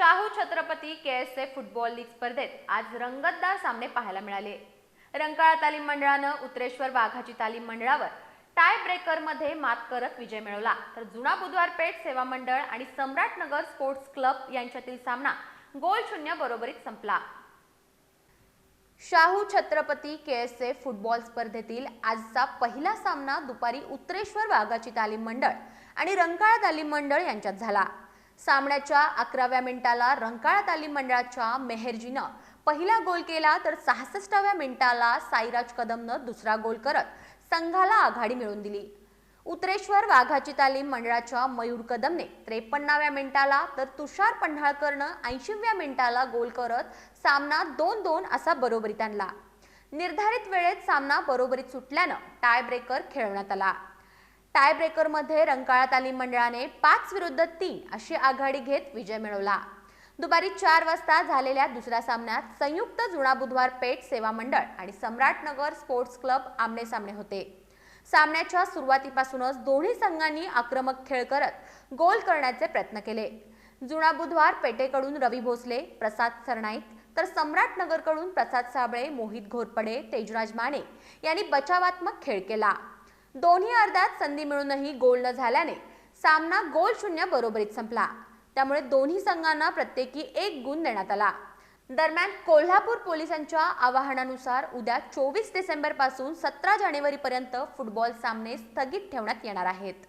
Shahu Chhatrapati KSF football league स्पर्धेत आज रंगतदार सामने पाहायला मिळाले। रंकाळा तालीम मंडळानं उत्रेश्वर वाघाची तालीम मंडळावर टाय ब्रेकर मध्ये मात करत विजय मिळवला, तर जुना बुधवार पेठ सेवा मंडळ आणि सम्राटनगर स्पोर्ट्स क्लब यांच्यातील सामना गोल शून्य बरोबरीत संपला। शाहू छत्रपती KSF फुटबॉल स्पर्धेतील आजचा पहिला सामना दुपारी उत्रेश्वर वाघाची तालीम मंडळ आणि रंकाळा तालीम मंडळ यांच्यात झाला। सामन्याच्या 11व्या मिनिटाला रंकाळा तालीम मंडळाच्या मेहरजीनं पहिला गोल केला, तर 66व्या मिनिटाला साईराज कदमनं दुसरा गोल करत संघाला आघाडी मिळवून दिली। उत्रेश्वर वाघाची तालीम मंडळाच्या मयूर कदमने 53व्या मिनिटाला, तर तुषार पन्हाळकरनं 80व्या मिनिटाला गोल करत सामना 2-2 असा बरोबरीत आणला। निर्धारित वेळेत सामना बरोबरीत सुटल्यानं टाय ब्रेकर खेळवण्यात आला। टाय ब्रेकरमध्ये रंकाळा तालीम मंडळाने 5-3 अशी आघाडी घेत विजय मिळवला। दुपारी 4 वाजता झालेल्या दुसऱ्या सामन्यात संयुक्त जुना बुधवार पेठ सेवा मंडळ आणि सम्राटनगर स्पोर्ट्स क्लब आमने-सामने होते। सामन्याच्या सुरुवातीपासूनच दोन्ही संघांनी आक्रमक खेळ करत गोल करण्याचे प्रयत्न केले। जुना बुधवार पेठेकडून रवी भोसले, प्रसाद सरनाईक, तर सम्राटनगरकडून प्रसाद साबळे, मोहित घोरपडे, तेजराज माने यांनी बचावात्मक खेळ केला। दोन्ही अर्ध्यात संधी मिळूनही गोल न झाल्याने सामना गोल शून्य बरोबरीत संपला। त्यामुळे दोन्ही संघांना प्रत्येकी 1 गुण देण्यात आला। दरम्यान कोल्हापूर पोलिसांच्या आवाहनानुसार उद्या 24 डिसेंबर पासून 17 जानेवारी पर्यंत फुटबॉल सामने स्थगित ठेवण्यात येणार आहेत।